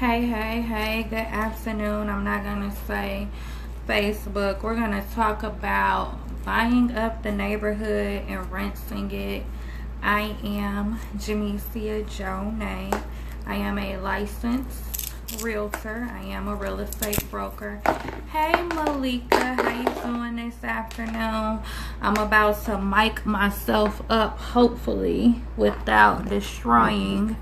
Hey, good afternoon. I'm not going to say Facebook. We're going to talk about buying up the neighborhood and renting it. I am Jamesia Jonay. I am a licensed realtor. I am a real estate broker. Hey Malika, how you doing this afternoon? I'm about to mic myself up, hopefully, without destroying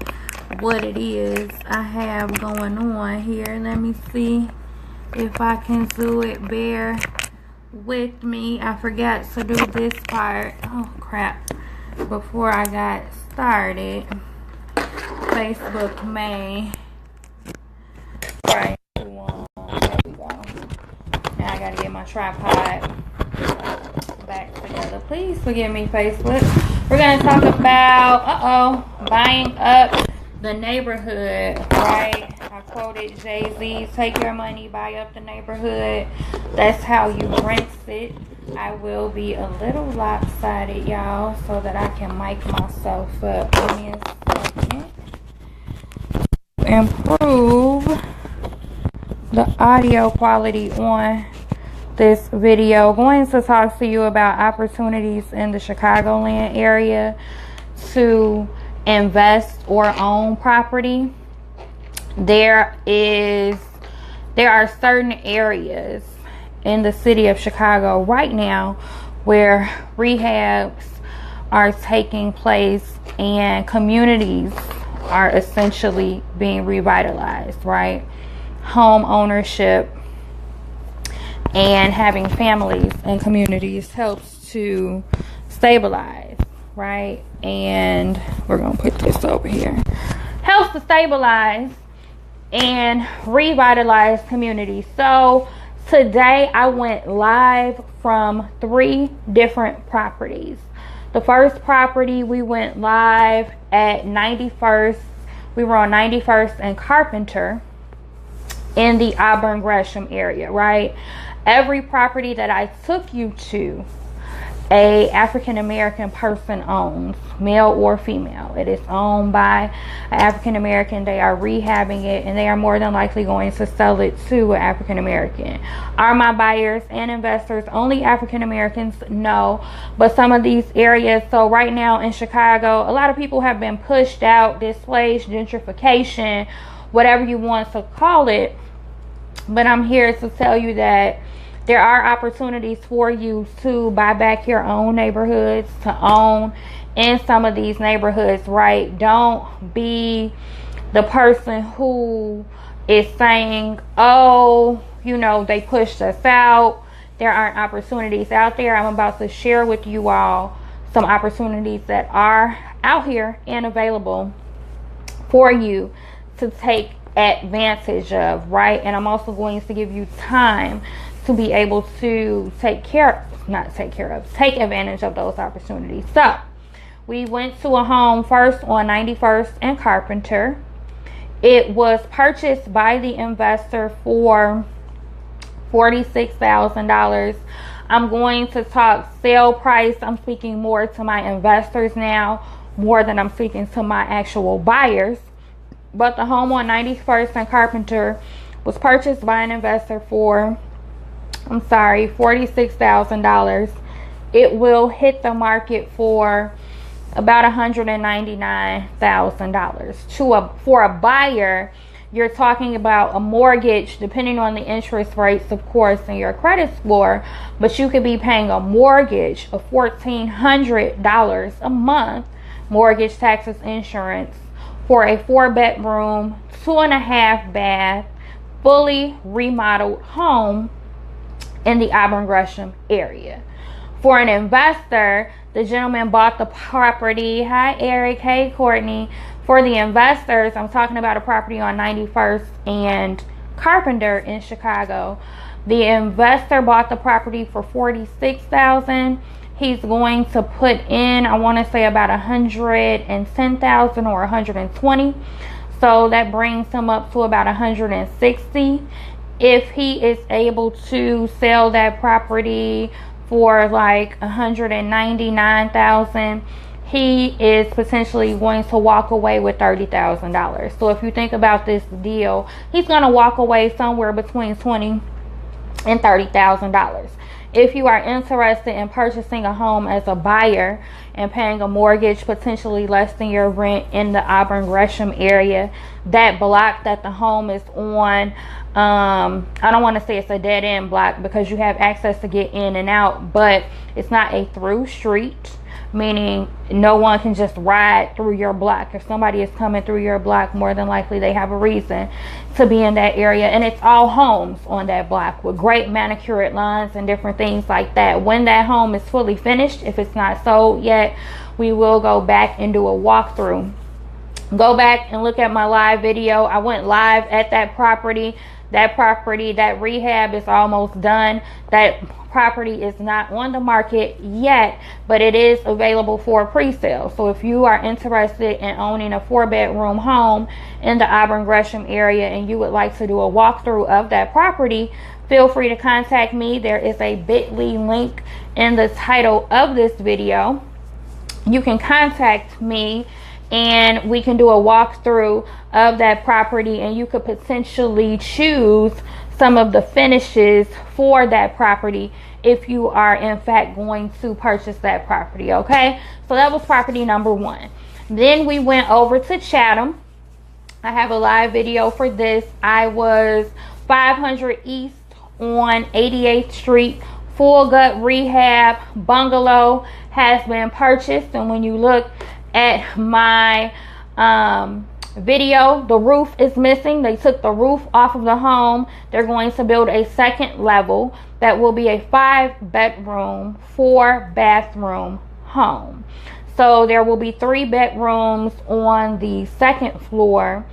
what it is I have going on here. Let me see if I can do it. Bear with me. I forgot to do this part. Oh crap. Before I got started, Facebook may right. There we go. Now I gotta get my tripod back together. Please forgive me, Facebook. We're gonna talk about buying up the neighborhood, right? I quoted Jay-Z, take your money, buy up the neighborhood. That's how you rent it. I will be a little lopsided, y'all, so that I can mic myself up. Give me a second. Improve the audio quality on this video. Going to talk to you about opportunities in the Chicagoland area to invest or own property. There are certain areas in the city of Chicago right now where rehabs are taking place and communities are essentially being revitalized, right? Home ownership and having families and communities helps to stabilize, right? And we're gonna put this over here. Helps to stabilize and revitalize communities. So today I went live from 3 different properties. The first property, we went live at 91st. We were on 91st and Carpenter in the Auburn Gresham area, right? Every property that I took you to, a African American person owns, male or female. It is owned by an African American. They are rehabbing it, and they are more than likely going to sell it to an African American. Are my buyers and investors only African Americans? No, but some of these areas. So right now in Chicago, a lot of people have been pushed out, displaced, gentrification, whatever you want to call it. But I'm here to tell you that there are opportunities for you to buy back your own neighborhoods, to own in some of these neighborhoods, right? Don't be the person who is saying, oh, you know, they pushed us out. There aren't opportunities out there. I'm about to share with you all some opportunities that are out here and available for you to take advantage of, right? And I'm also going to give you time to be able to take advantage of those opportunities. So we went to a home first on 91st and Carpenter. It was purchased by the investor for $46,000. I'm going to talk sale price. I'm speaking more to my investors now, more than I'm speaking to my actual buyers. But the home on 91st and Carpenter was purchased by an investor for $46,000. It will hit the market for about $199,000. For a buyer, you're talking about a mortgage, depending on the interest rates, of course, and your credit score, but you could be paying a mortgage of $1,400 a month, mortgage, taxes, insurance, for a 4-bedroom, 2.5 bath, fully remodeled home in the Auburn Gresham area. For an investor, the gentleman bought the property. Hi Eric, hey Courtney. For the investors, I'm talking about a property on 91st and Carpenter in Chicago. The investor bought the property for $46,000. He's going to put in, I want to say about $110,000 or $120,000. So that brings him up to about $160,000. If he is able to sell that property for like $199,000, he is potentially going to walk away with $30,000. So if you think about this deal, he's going to walk away somewhere between $20,000 and $30,000. If you are interested in purchasing a home as a buyer and paying a mortgage potentially less than your rent in the Auburn Gresham area, that block that the home is on, I don't want to say it's a dead end block because you have access to get in and out, but it's not a through street, meaning no one can just ride through your block. If somebody is coming through your block, more than likely they have a reason to be in that area. And it's all homes on that block with great manicured lawns and different things like that. When that home is fully finished, if it's not sold yet, we will go back and do a walkthrough. Go back and look at my live video. I went live at that property. That rehab is almost done. That property is not on the market yet, but it is available for pre-sale. So if you are interested in owning a 4-bedroom home in the Auburn Gresham area and you would like to do a walkthrough of that property, feel free to contact me. There is a bit.ly link in the title of this video. You can contact me and we can do a walkthrough of that property, and you could potentially choose some of the finishes for that property if you are in fact going to purchase that property. Okay, so that was property number 1. Then we went over to Chatham. I have a live video for this. I was 500 East on 88th Street. Full gut rehab bungalow has been purchased, and when you look at my video, the roof is missing. They took the roof off of the home. They're going to build a second level that will be a 5-bedroom 4-bathroom home. So there will be 3 bedrooms on the second floor,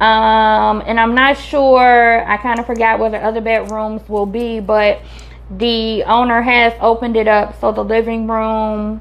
and I'm not sure, I kind of forgot where the other bedrooms will be, but the owner has opened it up, so the living room,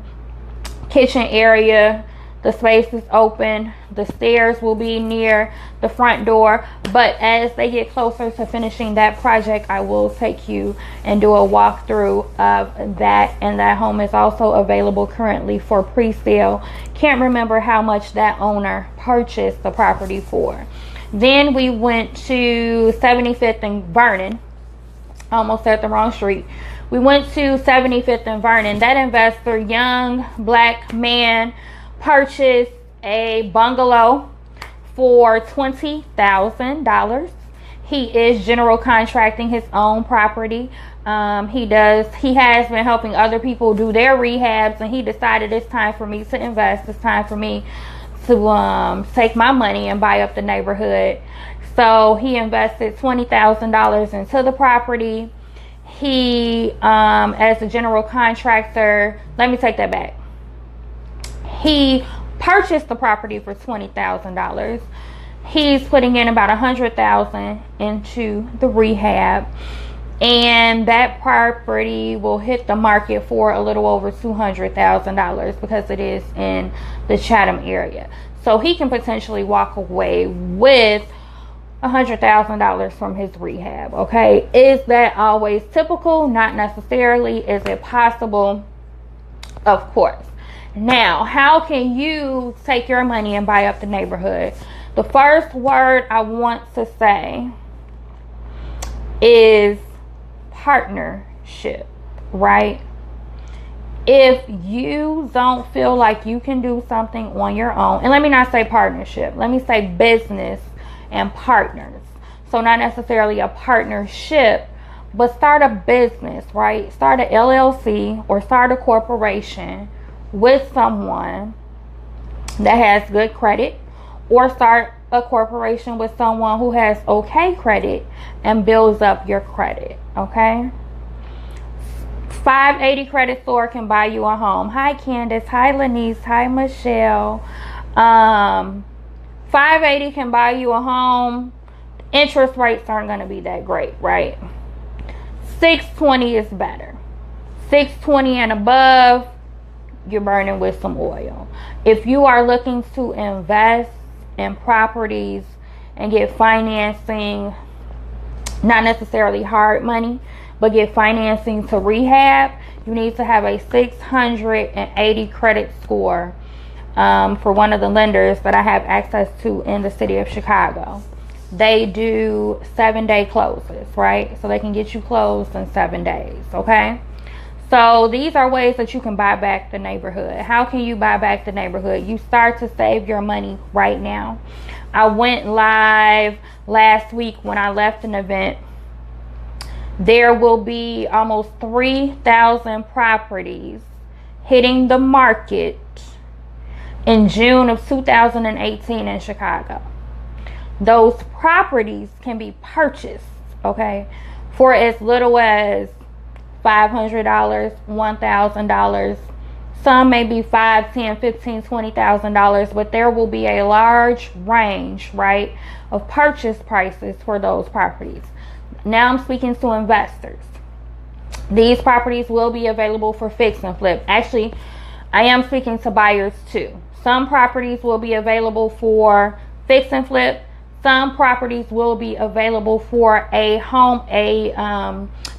kitchen area, the space is open. The stairs will be near the front door, but as they get closer to finishing that project, I will take you and do a walkthrough of that. And that home is also available currently for pre-sale. Can't remember how much that owner purchased the property for. Then we went to 75th and Vernon. Almost at the wrong street. We went to 75th and Vernon. That investor, young black man, purchased a bungalow for $20,000. He is general contracting his own property. He has been helping other people do their rehabs, and he decided it's time for me to invest. It's time for me to take my money and buy up the neighborhood. So he invested $20,000 into the property. He, as a general contractor, let me take that back. He purchased the property for $20,000. He's putting in about $100,000 into the rehab, and that property will hit the market for a little over $200,000 because it is in the Chatham area. So he can potentially walk away with $100,000 from his rehab. Okay, is that always typical? Not necessarily. Is it possible? Of course. Now, how can you take your money and buy up the neighborhood? The first word I want to say is partnership, right? If you don't feel like you can do something on your own, and let me not say partnership, let me say business and partners. So not necessarily a partnership, but start a business, right? Start a LLC or start a corporation with someone that has good credit, or start a corporation with someone who has okay credit and builds up your credit. Okay, 580 credit score can buy you a home. Hi Candace, hi Lanice, hi Michelle. 580 can buy you a home. Interest rates aren't going to be that great, right? 620 is better. 620 and above, you're burning with some oil. If you are looking to invest in properties and get financing, not necessarily hard money, but get financing to rehab, you need to have a 680 credit score for one of the lenders that I have access to in the city of Chicago. They do 7-day closes, right? So they can get you closed in 7 days, okay? So these are ways that you can buy back the neighborhood. How can you buy back the neighborhood? You start to save your money right now. I went live last week when I left an event. There will be almost 3,000 properties hitting the market in June of 2018 in Chicago. Those properties can be purchased, okay, for as little as $500, $1,000. Some may be $5, $10, $15, $20,000, but there will be a large range, right, of purchase prices for those properties. Now I'm speaking to investors. These properties will be available for fix and flip. Actually, I am speaking to buyers too. Some properties will be available for fix and flip. Some properties will be available for a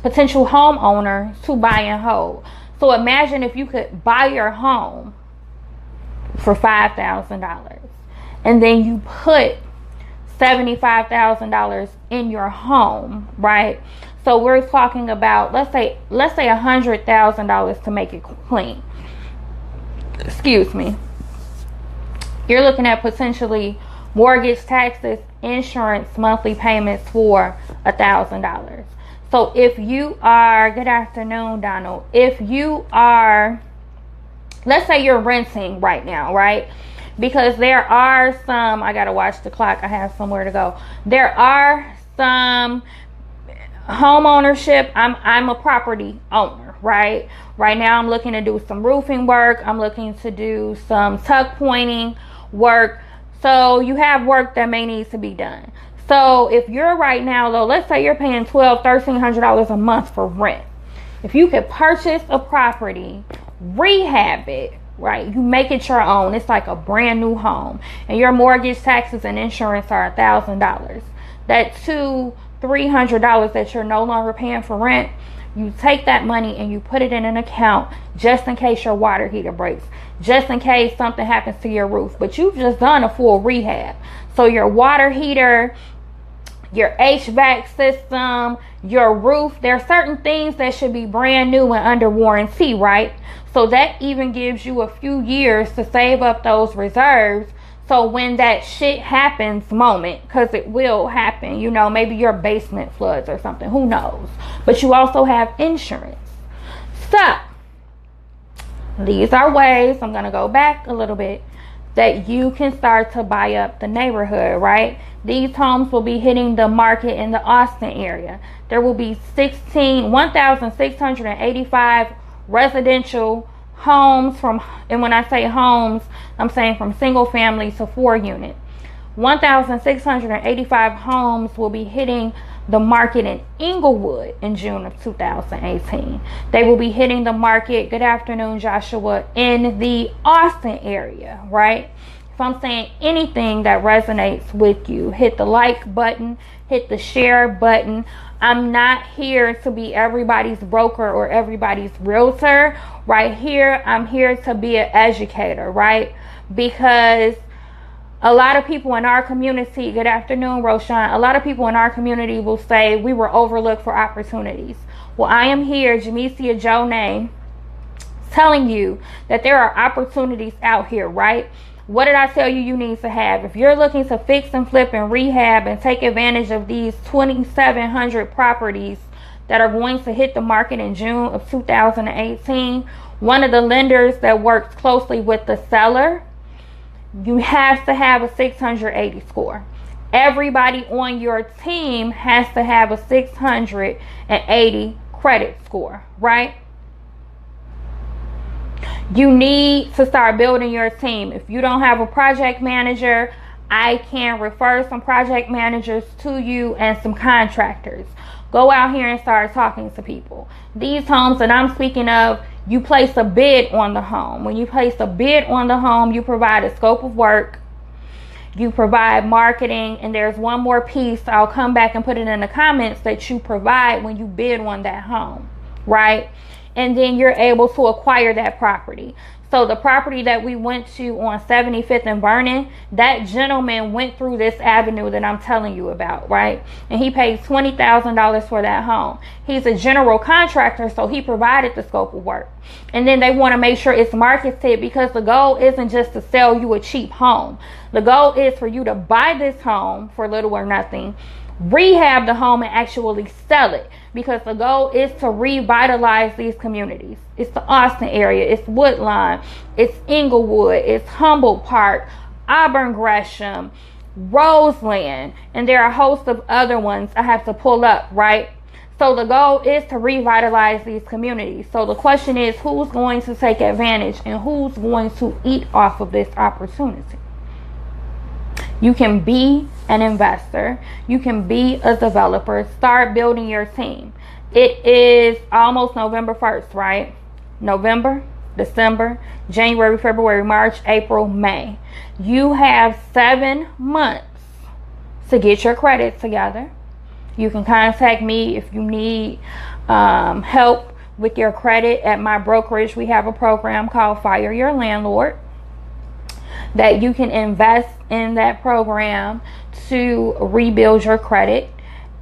potential homeowner to buy and hold. So imagine if you could buy your home for $5,000 and then you put $75,000 in your home, right? So we're talking about, let's say $100,000 to make it clean. Excuse me. You're looking at potentially mortgage, taxes, insurance, monthly payments for $1,000. So if you are, good afternoon, Donald. If you are, let's say you're renting right now, right? Because there are some, I gotta watch the clock, I have somewhere to go. There are some home ownership. I'm a property owner, right? Right now I'm looking to do some roofing work. I'm looking to do some tuck pointing work. So you have work that may need to be done. So if you're right now, though, let's say you're paying $1,200, $1,300 a month for rent. If you could purchase a property, rehab it, right? You make it your own. It's like a brand new home. And your mortgage, taxes, and insurance are $1,000. That $200, $300 that you're no longer paying for rent, you take that money and you put it in an account just in case your water heater breaks, just in case something happens to your roof. But you've just done a full rehab. So your water heater, your HVAC system, your roof, there are certain things that should be brand new and under warranty, right? So that even gives you a few years to save up those reserves. So when that shit happens moment, because it will happen, you know, maybe your basement floods or something, who knows? But you also have insurance. So these are ways, I'm going to go back a little bit, that you can start to buy up the neighborhood, right? These homes will be hitting the market in the Austin area. There will be 1,685 residential homes and when I say homes, I'm saying from single family to 4 unit. 1,685 homes will be hitting the market in Inglewood in June of 2018. They will be hitting the market, good afternoon, Joshua, in the Austin area, right? If I'm saying anything that resonates with you, hit the like button, hit the share button. I'm not here to be everybody's broker or everybody's realtor. Right here, I'm here to be an educator, right? Because a lot of people in our community, good afternoon, Roshan, a lot of people in our community will say we were overlooked for opportunities. Well, I am here, Jamesia Jonay, telling you that there are opportunities out here, right? What did I tell you you need to have? If you're looking to fix and flip and rehab and take advantage of these 2,700 properties that are going to hit the market in June of 2018, one of the lenders that works closely with the seller, you have to have a 680 score. Everybody on your team has to have a 680 credit score, right? You need to start building your team. If you don't have a project manager, I can refer some project managers to you and some contractors. Go out here and start talking to people. These homes that I'm speaking of, you place a bid on the home. When you place a bid on the home, you provide a scope of work, you provide marketing, and there's one more piece, I'll come back and put it in the comments, that you provide when you bid on that home, right? And then you're able to acquire that property. So the property that we went to on 75th and Vernon, that gentleman went through this avenue that I'm telling you about, right? And he paid $20,000 for that home. He's a general contractor, so he provided the scope of work. And then they want to make sure it's marketed, because the goal isn't just to sell you a cheap home. The goal is for you to buy this home for little or nothing, rehab the home, and actually sell it, because the goal is to revitalize these communities. It's the Austin area, it's Woodlawn, it's Inglewood, it's Humboldt Park, Auburn Gresham, Roseland, and there are a host of other ones I have to pull up, right? So the goal is to revitalize these communities. So the question is, who's going to take advantage and who's going to eat off of this opportunity? You can be an investor. You can be a developer. Start building your team. It is almost November 1st, right? November, December, January, February, March, April, May. You have 7 months to get your credit together. You can contact me if you need help with your credit. At my brokerage, we have a program called Fire Your Landlord that you can invest in that program to rebuild your credit.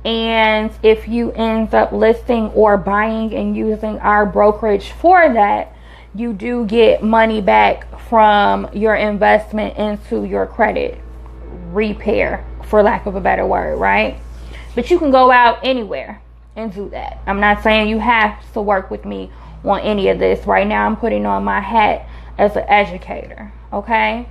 And if you end up listing or buying and using our brokerage for that, you do get money back from your investment into your credit repair, for lack of a better word, right? But you can go out anywhere and do that. I'm not saying you have to work with me on any of this. Right now I'm putting on my hat as an educator, okay?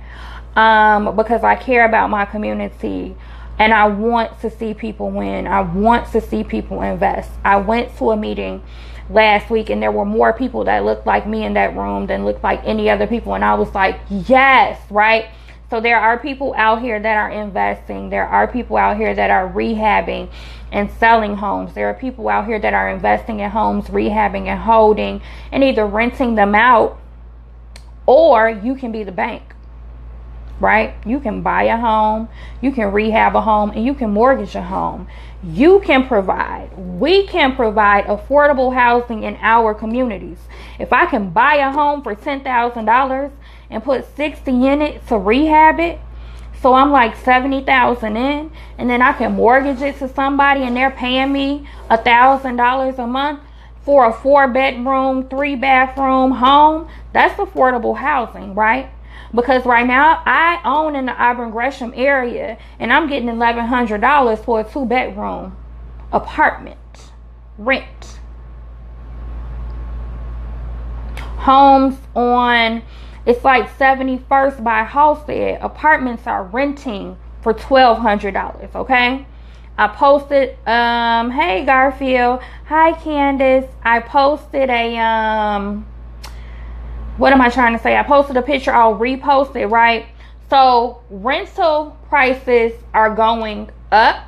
Because I care about my community and I want to see people win. I want to see people invest. I went to a meeting last week and there were more people that looked like me in that room than looked like any other people, and I was like, yes, right? So there are people out here that are investing. There are people out here that are rehabbing and selling homes. There are people out here that are investing in homes, rehabbing and holding, and either renting them out, or you can be the bank, right? You can buy a home, you can rehab a home, and you can mortgage a home. We can provide affordable housing in our communities. If I can buy a home for $10,000 and put 60 in it to rehab it, so I'm like 70,000 in, and then I can mortgage it to somebody and they're paying me $1,000 a month for a 4-bedroom, 3-bathroom home, that's affordable housing, right? Because right now I own in the Auburn Gresham area and I'm getting $1,100 for a 2-bedroom apartment rent. Homes on, it's like 71st by Halstead, apartments are renting for $1,200, okay? I posted, hey Garfield, hi Candace. I posted a, what am I trying to say? I posted a picture, I'll repost it, right? So rental prices are going up.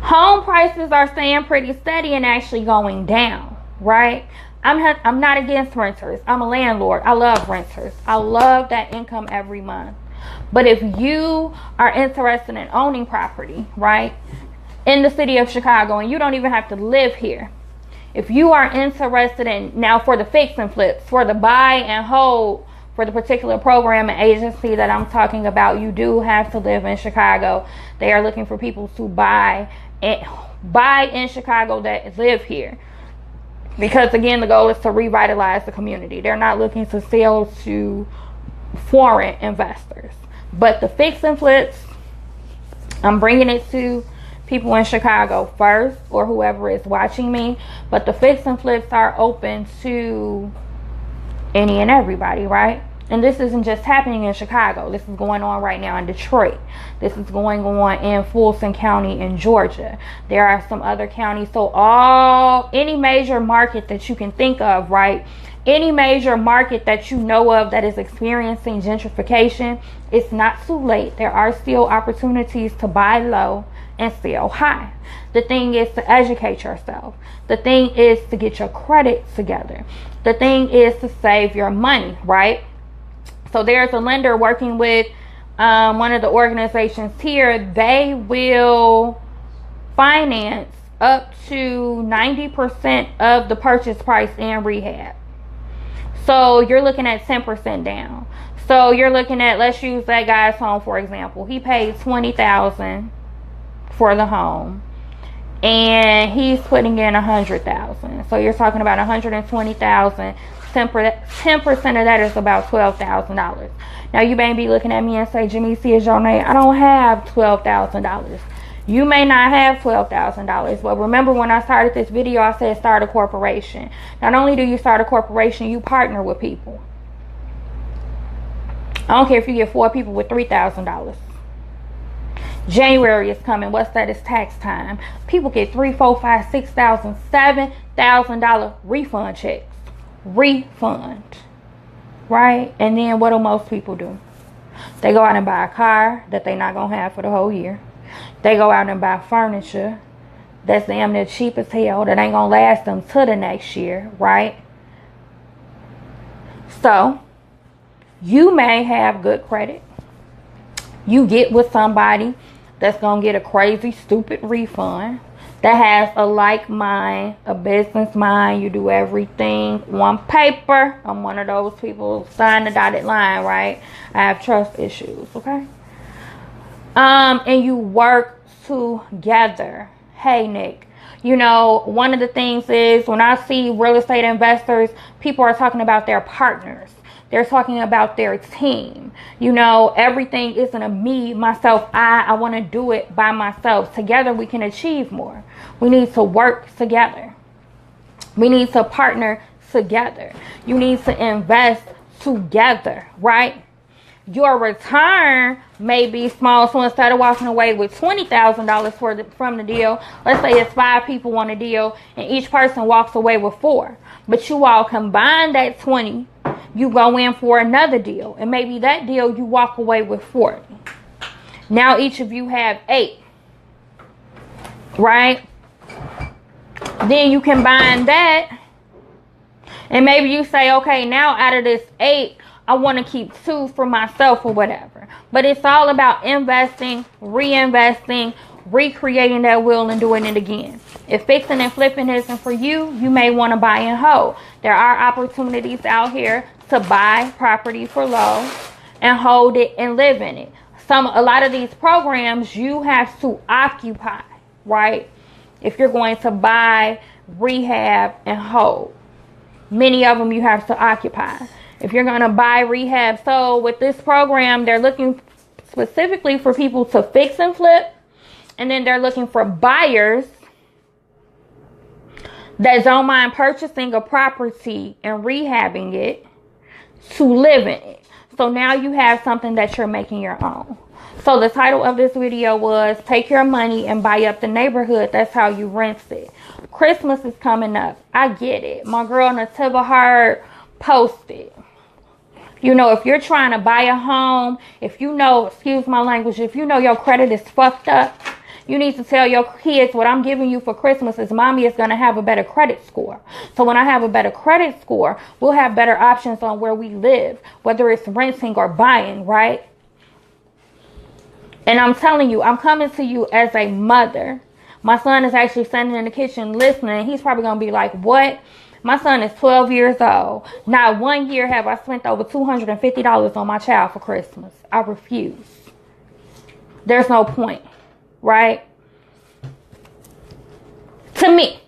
Home prices are staying pretty steady and actually going down, right? I'm not against renters. I'm a landlord. I love renters. I love that income every month. But if you are interested in owning property, right, in the city of Chicago, and you don't even have to live here, if you are interested in, now for the fix and flips, for the buy and hold, for the particular program and agency that I'm talking about, you do have to live in Chicago. They are looking for people to buy in Chicago that live here. Because again, the goal is to revitalize the community. They're not looking to sell to foreign investors. But the fix and flips, I'm bringing it to people in Chicago first, or whoever is watching me. But the fix and flips are open to any and everybody, right? And this isn't just happening in Chicago. This is going on right now in Detroit. This is going on in Fulton County in Georgia. There are some other counties. So any major market that you can think of, right? Any major market that you know of that is experiencing gentrification, it's not too late. There are still opportunities to buy low and sell high. The thing is to educate yourself. The thing is to get your credit together. The thing is to save your money, right? So there's a lender working with one of the organizations here. They will finance up to 90% of the purchase price in rehab. So you're looking at 10% down. So you're looking at, let's use that guy's home for example. He paid $20,000 for the home, and he's putting in $100,000. So you're talking about $120,000. 10% of that is about $12,000. Now you may be looking at me and say, Jamisi, is your name? I don't have $12,000. You may not have $12,000, but remember when I started this video, I said start a corporation. Not only do you start a corporation, you partner with people. I don't care if you get 4 people with $3,000. January is coming. What's that? It's tax time. People get $3,000, $4,000, $5,000, $6,000, $7,000 refund checks. Refund. Right? And then what do most people do? They go out and buy a car that they're not going to have for the whole year. They go out and buy furniture that's damn near cheap as hell that ain't going to last them to the next year. Right? So, you may have good credit. You get with somebody that's going to get a crazy, stupid refund, that has a like mind, a business mind. You do everything on paper. I'm one of those people, sign the dotted line, right? I have trust issues, okay? And you work together. Hey, Nick. You know, one of the things is when I see real estate investors, people are talking about their partners. They're talking about their team. You know, everything isn't a me, myself, I want to do it by myself. Together we can achieve more. We need to work together. We need to partner together. You need to invest together, right? Your return may be small. So instead of walking away with $20,000 from the deal, let's say it's 5 people on the deal and each person walks away with 4. But you all combine that 20, you go in for another deal, and maybe that deal you walk away with 40. Now each of you have 8, right? Then you combine that, and maybe you say, okay, now out of this 8, I want to keep 2 for myself or whatever. But it's all about investing, reinvesting, recreating that wheel and doing it again. If fixing and flipping isn't for you, you may want to buy and hold. There are opportunities out here to buy property for low and hold it and live in it. A lot of these programs you have to occupy, right? If you're going to buy, rehab, and hold, many of them you have to occupy. If you're going to buy, rehab, so with this program, they're looking specifically for people to fix and flip, and then they're looking for buyers that don't mind purchasing a property and rehabbing it to live in it. So now you have something that you're making your own. So the title of this video was Take Your Money and Buy Up the Neighborhood. That's how you rent it. Christmas is coming up. I get it. My girl Nativa Hart posted. You know, if you're trying to buy a home, if you know, excuse my language, if you know your credit is fucked up, you need to tell your kids what I'm giving you for Christmas is mommy is going to have a better credit score. So when I have a better credit score, we'll have better options on where we live, whether it's renting or buying, right? And I'm telling you, I'm coming to you as a mother. My son is actually standing in the kitchen listening. He's probably going to be like, what? My son is 12 years old. Not 1 year have I spent over $250 on my child for Christmas. I refuse. There's no point, right? To me,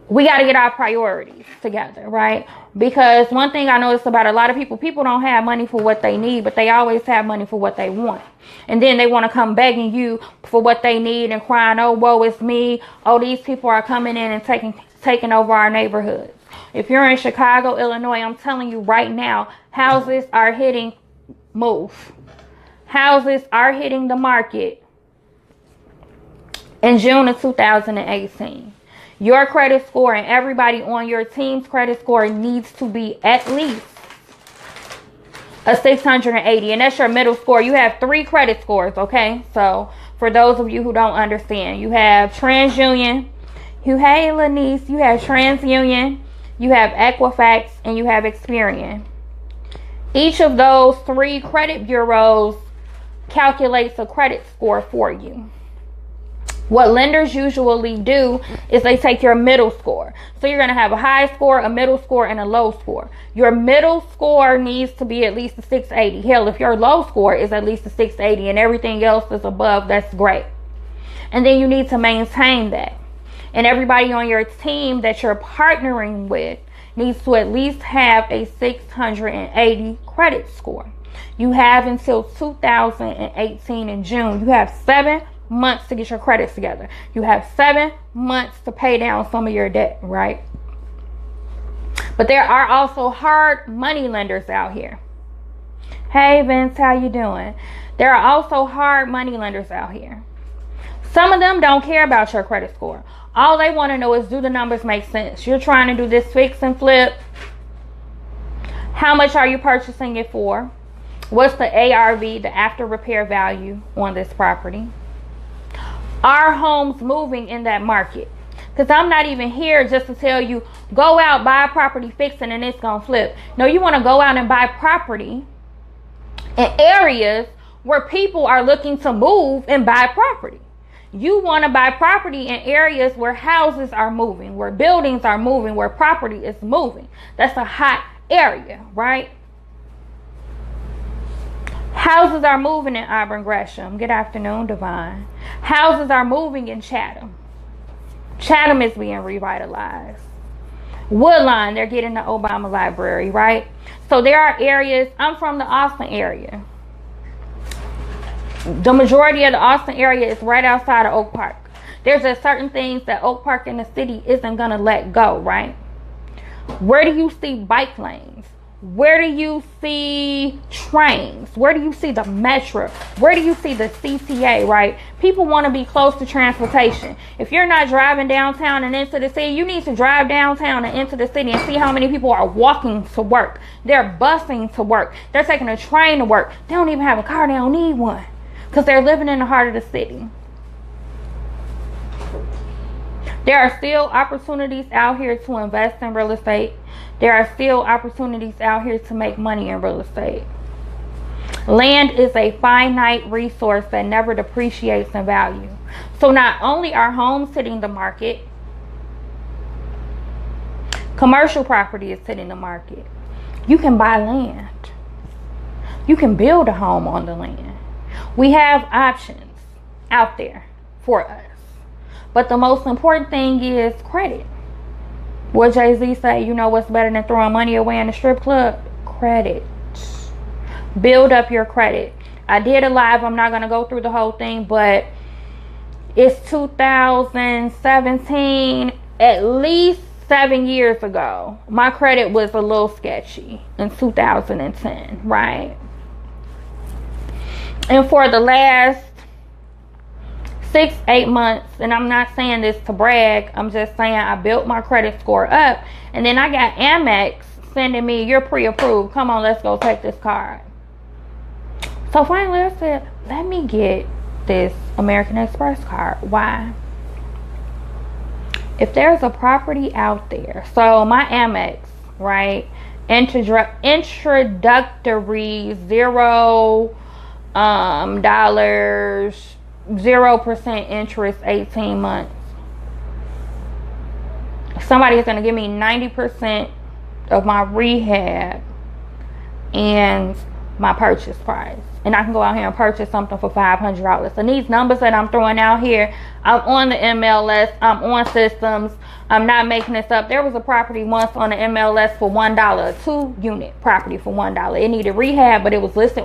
we got to get our priorities together, right? Because one thing I noticed about a lot of people don't have money for what they need, but they always have money for what they want. And then they want to come begging you for what they need and crying, oh, woe is me. Oh, these people are coming in and taking over our neighborhoods. If you're in Chicago, Illinois, I'm telling you right now, houses are hitting Houses are hitting the market in June of 2018. Your credit score and everybody on your team's credit score needs to be at least a 680. And that's your middle score. You have 3 credit scores, okay? So for those of you who don't understand, you have TransUnion, hey Lanice, you have TransUnion, you have Equifax, and you have Experian. Each of those 3 credit bureaus calculates a credit score for you. What lenders usually do is they take your middle score. So you're going to have a high score, a middle score, and a low score. Your middle score needs to be at least a 680. Hell, if your low score is at least a 680 and everything else is above, that's great. And then you need to maintain that. And everybody on your team that you're partnering with needs to at least have a 680 credit score. You have until 2018 in June. You have 7 months to get your credits together. You have 7 months to pay down some of your debt, right? But there are also hard money lenders out here. Hey Vince, how you doing? There are also hard money lenders out here. Some of them don't care about your credit score. All they want to know is, do the numbers make sense? You're trying to do this fix and flip. How much are you purchasing it for? What's the ARV, the after repair value on this property? Are homes moving in that market? Because I'm not even here just to tell you, go out, buy a property, fix it, and it's going to flip. No, you want to go out and buy property in areas where people are looking to move and buy property. You want to buy property in areas where houses are moving, where buildings are moving, where property is moving. That's a hot area, right? Houses are moving in Auburn Gresham. Good afternoon, Divine. Houses are moving in Chatham. Chatham is being revitalized. Woodline, they're getting the Obama Library, right? So there are areas. I'm from the Austin area. The majority of the Austin area is right outside of Oak Park. There's just certain things that Oak Park in the city isn't going to let go, right? Where do you see bike lanes? Where do you see trains? Where do you see the metro? Where do you see the CTA, right? People want to be close to transportation. If you're not driving downtown and into the city, you need to drive downtown and into the city and see how many people are walking to work. They're busing to work. They're taking a train to work. They don't even have a car. They don't need one because they're living in the heart of the city. There are still opportunities out here to invest in real estate. There are still opportunities out here to make money in real estate. Land is a finite resource that never depreciates in value. So not only are homes hitting the market, commercial property is hitting the market. You can buy land. You can build a home on the land. We have options out there for us. But the most important thing is credit. What Jay-Z say, you know what's better than throwing money away in a strip club? Credit. Build up your credit. I did a live. I'm not going to go through the whole thing, but it's 2017. At least 7 years ago, my credit was a little sketchy in 2010, right? And for the last 6-8 months, and I'm not saying this to brag, I'm just saying I built my credit score up, and then I got Amex sending me, you're pre-approved, come on, let's go take this card. So finally I said, let me get this American Express card. Why? If there's a property out there, so my Amex, right, introductory $0 0% interest, 18 months. Somebody is going to give me 90% of my rehab and my purchase price, and I can go out here and purchase something for $500. And these numbers that I'm throwing out here, I'm on the MLS, I'm on systems, I'm not making this up. There was a property once on the MLS for $1, a 2-unit property for $1. It needed rehab, but it was listed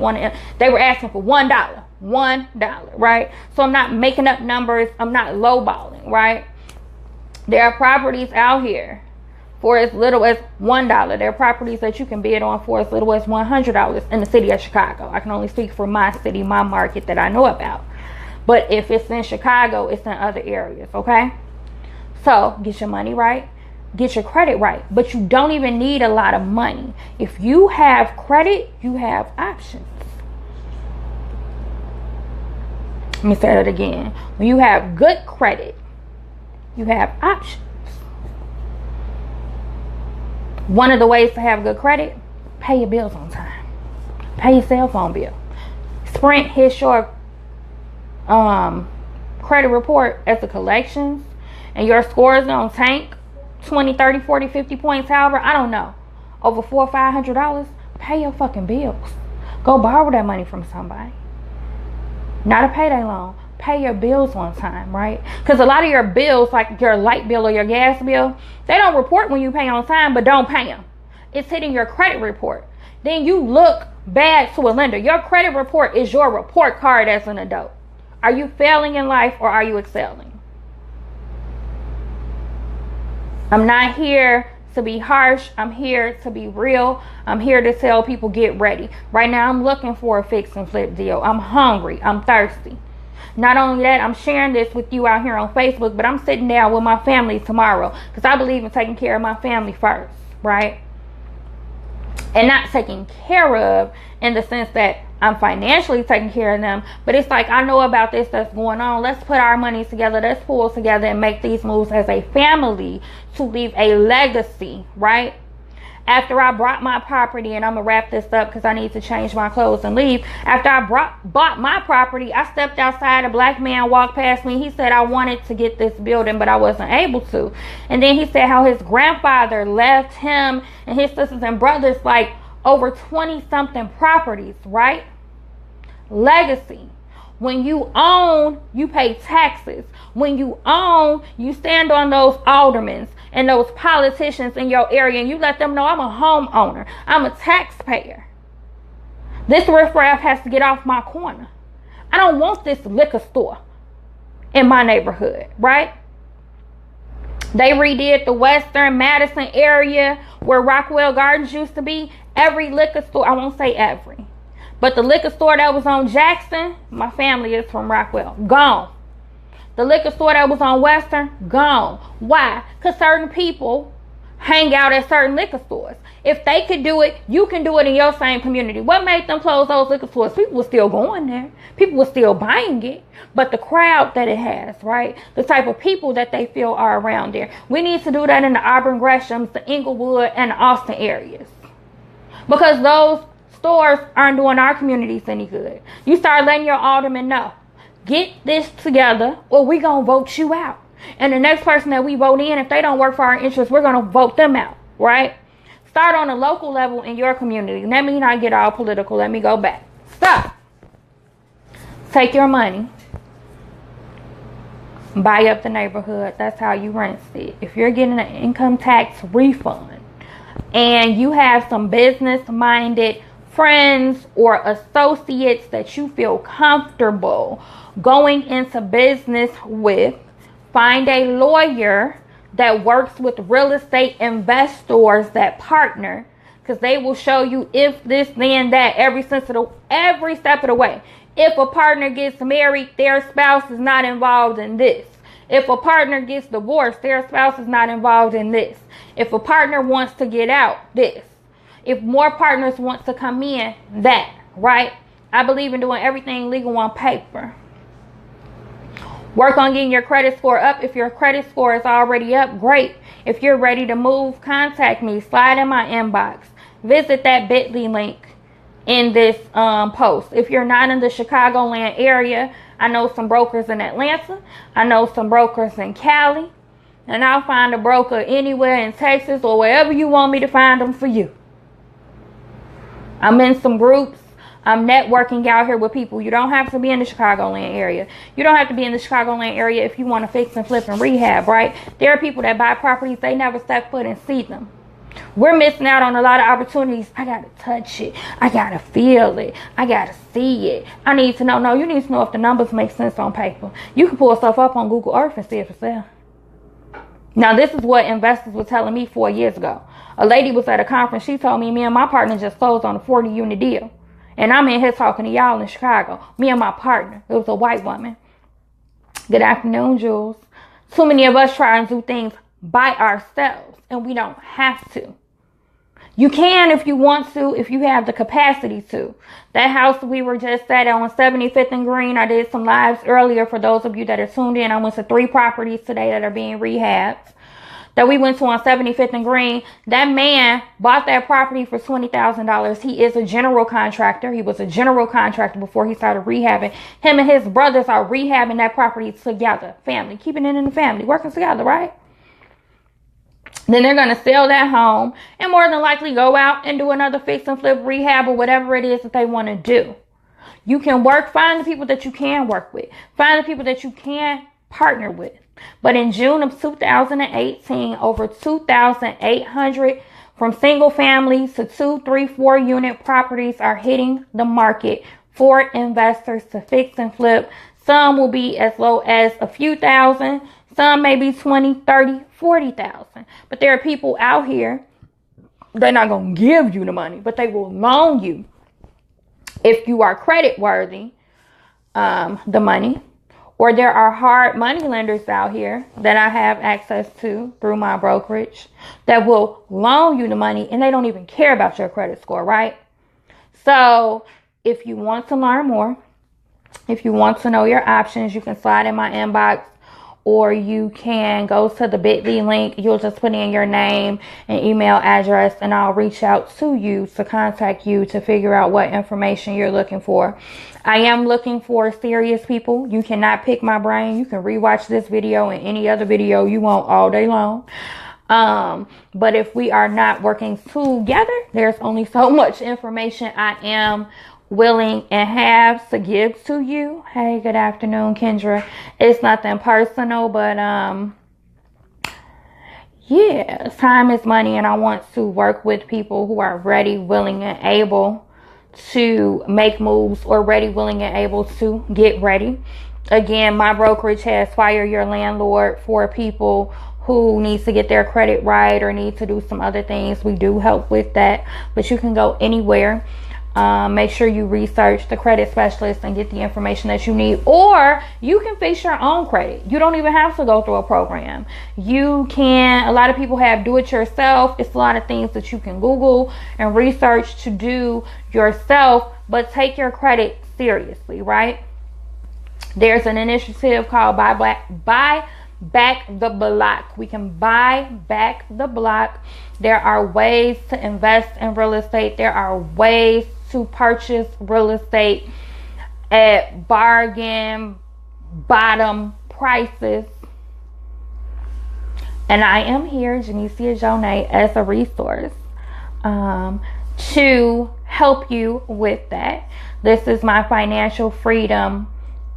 they were asking for $1, right? So I'm not making up numbers, I'm not lowballing, right? There are properties out here for as little as $1. There are properties that you can bid on for as little as $100 in the city of Chicago. I can only speak for my city, my market that I know about. But if it's in Chicago, it's in other areas, okay? So get your money right, get your credit right. But you don't even need a lot of money. If you have credit, you have options. Let me say that again. When you have good credit, you have options. One of the ways to have good credit, pay your bills on time. Pay your cell phone bill. Sprint hits your credit report as a collections and your score is on tank 20, 30, 40, 50 points, however, I don't know, over $400 or $500, pay your fucking bills. Go borrow that money from somebody. Not a payday loan. Pay your bills on time, right? Because a lot of your bills, like your light bill or your gas bill, they don't report when you pay on time, but don't pay them. It's hitting your credit report. Then you look bad to a lender. Your credit report is your report card as an adult. Are you failing in life or are you excelling? I'm not here to be harsh. I'm here to be real. I'm here to tell people get ready. Right now I'm looking for a fix and flip deal. I'm hungry. I'm thirsty. Not only that, I'm sharing this with you out here on Facebook, but I'm sitting down with my family tomorrow because I believe in taking care of my family first, right? And not taking care of in the sense that I'm financially taking care of them, but it's like I know about this that's going on. Let's put our money together. Let's pull together and make these moves as a family to leave a legacy, right? After I bought my property, and I'm going to wrap this up because I need to change my clothes and leave. After I bought my property, I stepped outside. A black man walked past me. He said I wanted to get this building, but I wasn't able to. And then he said how his grandfather left him and his sisters and brothers like over 20-something properties, right? Legacy. When you own, you pay taxes. When you own, you stand on those aldermen and those politicians in your area and you let them know I'm a homeowner. I'm a taxpayer. This riffraff has to get off my corner. I don't want this liquor store in my neighborhood, right? They redid the Western Madison area where Rockwell Gardens used to be. Every liquor store, I won't say every, but the liquor store that was on Jackson, my family is from Rockwell, gone. The liquor store that was on Western, gone. Why? Because certain people hang out at certain liquor stores. If they could do it, you can do it in your same community. What made them close those liquor stores? People were still going there. People were still buying it. But the crowd that it has, right? The type of people that they feel are around there. We need to do that in the Auburn Greshams, the Inglewood, and the Austin areas. Because those stores aren't doing our communities any good. You start letting your aldermen know. Get this together or we gonna vote you out. And the next person that we vote in, if they don't work for our interests, we're gonna vote them out, right? Start on a local level in your community. Let me not get all political. Let me go back. Stop. Take your money. Buy up the neighborhood. That's how you rent it. If you're getting an income tax refund and you have some business-minded friends or associates that you feel comfortable going into business with, find a lawyer that works with real estate investors that partner, because they will show you if this, then that, every step of the way. If a partner gets married, their spouse is not involved in this. If a partner gets divorced, their spouse is not involved in this. If a partner wants to get out, this. If more partners want to come in, that, right? I believe in doing everything legal on paper. Work on getting your credit score up. If your credit score is already up, great. If you're ready to move, contact me. Slide in my inbox. Visit that bit.ly link in this post. If you're not in the Chicagoland area, I know some brokers in Atlanta. I know some brokers in Cali. And I'll find a broker anywhere in Texas or wherever you want me to find them for you. I'm in some groups. I'm networking out here with people. You don't have to be in the Chicagoland area. You don't have to be in the Chicagoland area if you want to fix and flip and rehab, right? There are people that buy properties, they never step foot and see them. We're missing out on a lot of opportunities. I got to touch it. I got to feel it. I got to see it. I need to know. No, you need to know if the numbers make sense on paper. You can pull stuff up on Google Earth and see it for sale. Now, this is what investors were telling me 4 years ago. A lady was at a conference. She told me and my partner just closed on a 40-unit deal. And I'm in here talking to y'all in Chicago. Me and my partner. It was a white woman. Good afternoon, Jules. Too many of us try and do things by ourselves. And we don't have to. You can if you want to, if you have the capacity to. That house we were just at on 75th and Green. I did some lives earlier for those of you that are tuned in. I went to 3 properties today that are being rehabbed. that we went to on 75th and Green, that man bought that property for $20,000. He is a general contractor. He was a general contractor before he started rehabbing. Him and his brothers are rehabbing that property together. Family, keeping it in the family, working together, right? Then they're going to sell that home and more than likely go out and do another fix and flip rehab or whatever it is that they want to do. You can find the people that you can work with. Find the people that you can partner with. But in June of 2018, over 2,800 from single families to 2, 3, 4 unit properties are hitting the market for investors to fix and flip. Some will be as low as a few thousand. Some may be 20, 30, 40,000. But there are people out here, they're not going to give you the money, but they will loan you, if you are credit worthy, the money. Or there are hard money lenders out here that I have access to through my brokerage that will loan you the money and they don't even care about your credit score, right? So if you want to learn more, if you want to know your options, you can slide in my inbox, or you can go to the bit.ly link. You'll just put in your name and email address, and I'll reach out to you to contact you to figure out what information you're looking for. I am looking for serious people. You cannot pick my brain. You can rewatch this video and any other video you want all day long. But if we are not working together, there's only so much information I am willing and have to give to you. Hey, good afternoon, Kendra. It's nothing personal, but yeah, time is money, and I want to work with people who are ready, willing, and able to make moves, or ready, willing, and able to get ready. Again, my brokerage has Fire Your Landlord for people who needs to get their credit right or need to do some other things. We do help with that, but you can go anywhere. Make sure you research the credit specialist and get the information that you need, or you can fix your own credit. You don't even have to go through a program. You can, a lot of people have do it yourself. It's a lot of things that you can Google and research to do yourself, but take your credit seriously, right? There's an initiative called Buy Back the Block. We can buy back the block. There are ways to invest in real estate. There are ways to purchase real estate at bargain bottom prices. And I am here, Janecia Jonay, as a resource to help you with that. This is my financial freedom.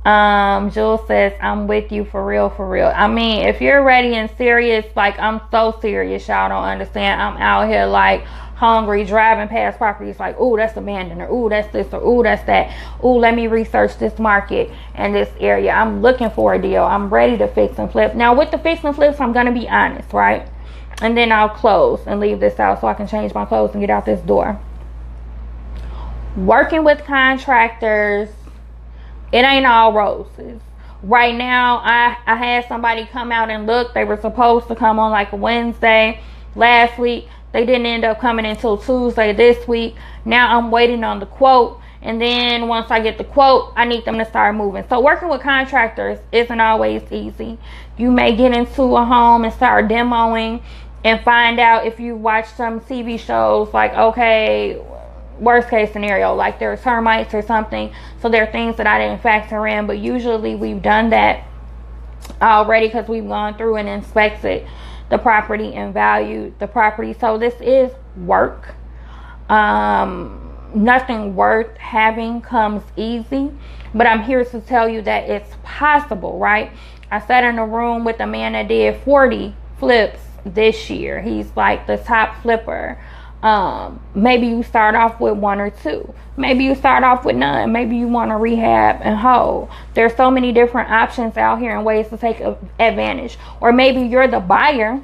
Jules says, I'm with you for real, for real. I mean, if you're ready and serious, like, I'm so serious, y'all don't understand. I'm out here like hungry, driving past properties like, ooh, that's abandoned, or ooh, that's this, or ooh, that's that. Ooh, let me research this market and this area. I'm looking for a deal. I'm ready to fix and flip. Now, with the fix and flips, I'm going to be honest, right? And then I'll close and leave this out so I can change my clothes and get out this door. Working with contractors, it ain't all roses. Right now, I had somebody come out and look. They were supposed to come on like a Wednesday last week. They didn't end up coming until Tuesday this week. Now I'm waiting on the quote. And then once I get the quote, I need them to start moving. So working with contractors isn't always easy. You may get into a home and start demoing and find out, if you watch some TV shows, like, okay, worst case scenario, like there's termites or something. So there are things that I didn't factor in, but usually we've done that already because we've gone through and inspected the property and valued the property. So this is work. Nothing worth having comes easy, but I'm here to tell you that it's possible, right? I sat in a room with a man that did 40 flips this year. He's like the top flipper. Maybe you start off with 1 or 2. Maybe you start off with none. Maybe you want to rehab and hold. There's so many different options out here and ways to take advantage. Or maybe you're the buyer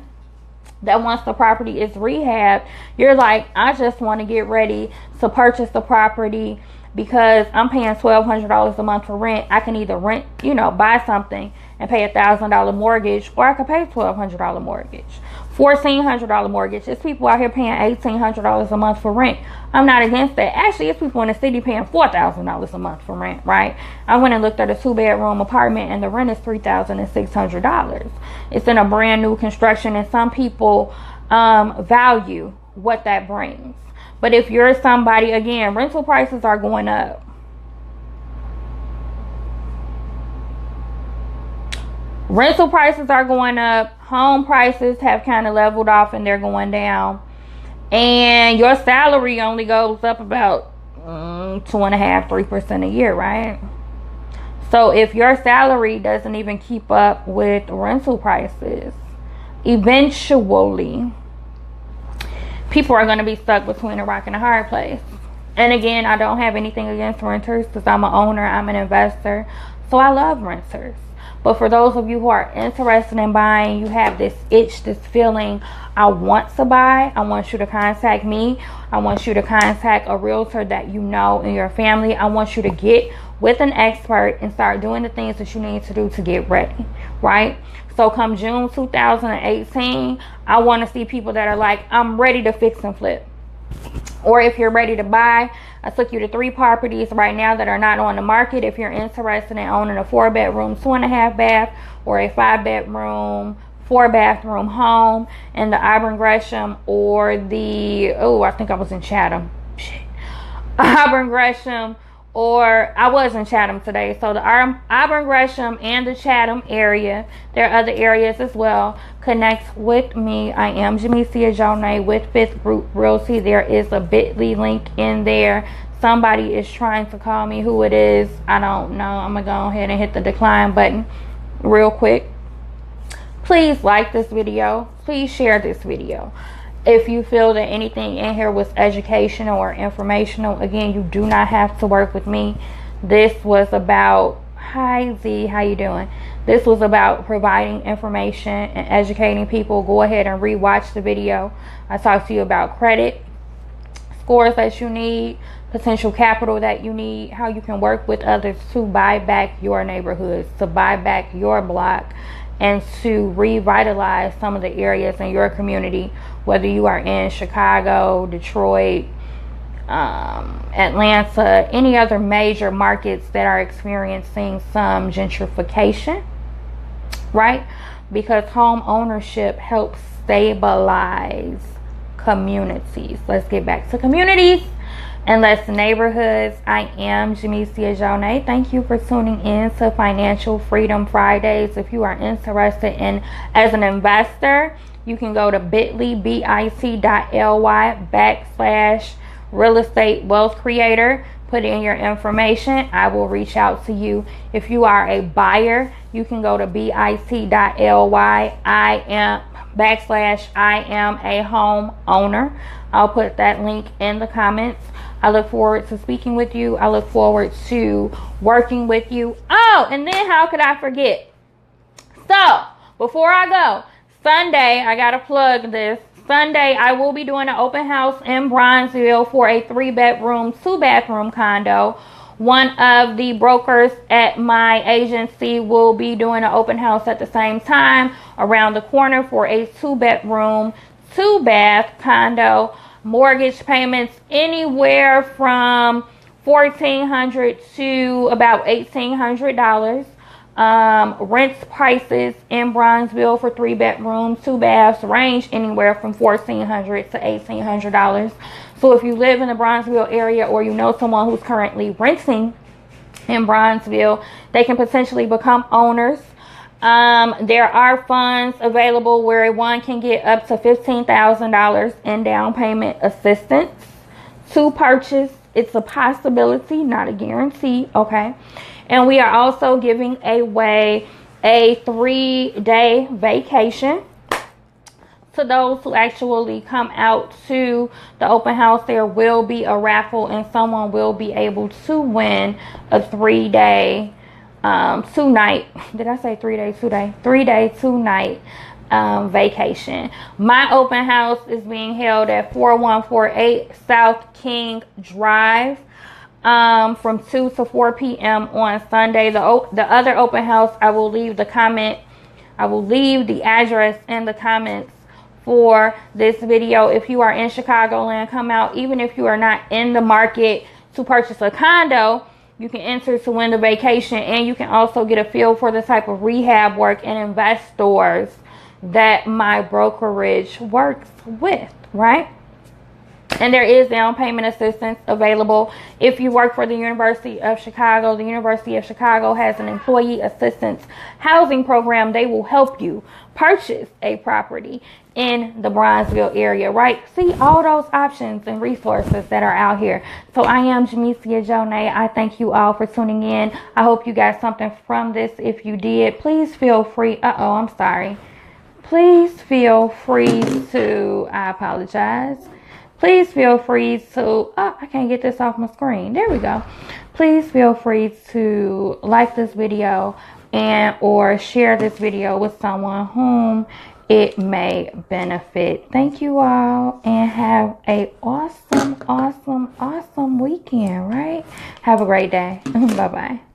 that once the property is rehabbed, you're like, I just want to get ready to purchase the property because I'm paying $1,200 a month for rent. I can either rent, buy something and pay $1,000 mortgage, or I could pay $1,200 mortgage $1,400 mortgage. It's people out here paying $1,800 a month for rent. I'm not against that. Actually, it's people in the city paying $4,000 a month for rent, right? I went and looked at a 2-bedroom apartment and the rent is $3,600. It's in a brand new construction, and some people value what that brings. But if you're somebody, again, rental prices are going up. Rental prices are going up. Home prices have kind of leveled off and they're going down. And your salary only goes up about 2.5-3% a year, right? So if your salary doesn't even keep up with rental prices, eventually people are going to be stuck between a rock and a hard place. And again, I don't have anything against renters because I'm an owner, I'm an investor, so I love renters. But for those of you who are interested in buying, you have this itch, this feeling, I want to buy, I want you to contact me. I want you to contact a realtor that you know in your family. I want you to get with an expert and start doing the things that you need to do to get ready, right? So come June 2018, I want to see people that are like, I'm ready to fix and flip. Or if you're ready to buy, I took you to 3 properties right now that are not on the market. If you're interested in owning a 4-bedroom, 2.5 bath, or a 5-bedroom, 4-bathroom home in the Auburn Gresham or the, I think I was in Chatham. Auburn Gresham, or I was in Chatham today. So the Auburn Gresham and the Chatham area, there are other areas as well. Connect with me. I am Jamesia Jonay with Fifth Group Realty. There is a bit.ly link in there. Somebody is trying to call me. Who it is, I don't know. I'm gonna go ahead and hit the decline button real quick. Please like this video. Please share this video. If you feel that anything in here was educational or informational, again, you do not have to work with me. This was about, hi Z, how you doing? This was about providing information and educating people. Go ahead and rewatch the video. I talked to you about credit scores that you need, potential capital that you need, how you can work with others to buy back your neighborhoods, to buy back your block, and to revitalize some of the areas in your community, whether you are in Chicago, Detroit, Atlanta, any other major markets that are experiencing some gentrification, right? Because home ownership helps stabilize communities. Let's get back to communities and less neighborhoods. I am Jamesia Jonay. Thank you for tuning in to Financial Freedom Fridays. If you are interested in as an investor, you can go to bit.ly, bit.ly/real estate wealth creator. Put in your information. I will reach out to you. If you are a buyer, you can go to bit.ly, I am a home owner. I'll put that link in the comments. I look forward to speaking with you. I look forward to working with you. Oh, and then how could I forget? So, before I go, Sunday, I got to plug this. Sunday, I will be doing an open house in Bronzeville for a 3-bedroom, 2-bathroom condo. One of the brokers at my agency will be doing an open house at the same time around the corner for a 2-bedroom, 2-bath condo. Mortgage payments anywhere from $1,400 to about $1,800. Rent prices in Bronzeville for 3-bedrooms, 2 baths range anywhere from $1,400 to $1,800. So if you live in the Bronzeville area or you know someone who's currently renting in Bronzeville, they can potentially become owners. There are funds available where one can get up to $15,000 in down payment assistance to purchase. It's a possibility, not a guarantee, okay? And we are also giving away a 3-day vacation to those who actually come out to the open house. There will be a raffle and someone will be able to win a 3-day 2-night, did I say 3 day 2 day? 3-day 2-night vacation. My open house is being held at 4148 South King Drive from 2 to 4 p.m. on Sunday. The other open house, I will leave the address in the comments for this video. If you are in Chicagoland, come out. Even if you are not in the market to purchase a condo, you can enter to win the vacation, and you can also get a feel for the type of rehab work and investors that my brokerage works with, right? And there is down payment assistance available if you work for the University of Chicago. The University of Chicago has an employee assistance housing program. They will help you purchase a property in the Bronzeville area, right? See all those options and resources that are out here. So I am Jamesia Jonay. I thank you all for tuning in. I hope you got something from this. If you did, please feel free. I'm sorry. Please feel free to, I apologize. Please feel free to, I can't get this off my screen. There we go. Please feel free to like this video and or share this video with someone whom it may benefit. Thank you all, and have a awesome weekend, right? Have a great day. Bye-bye.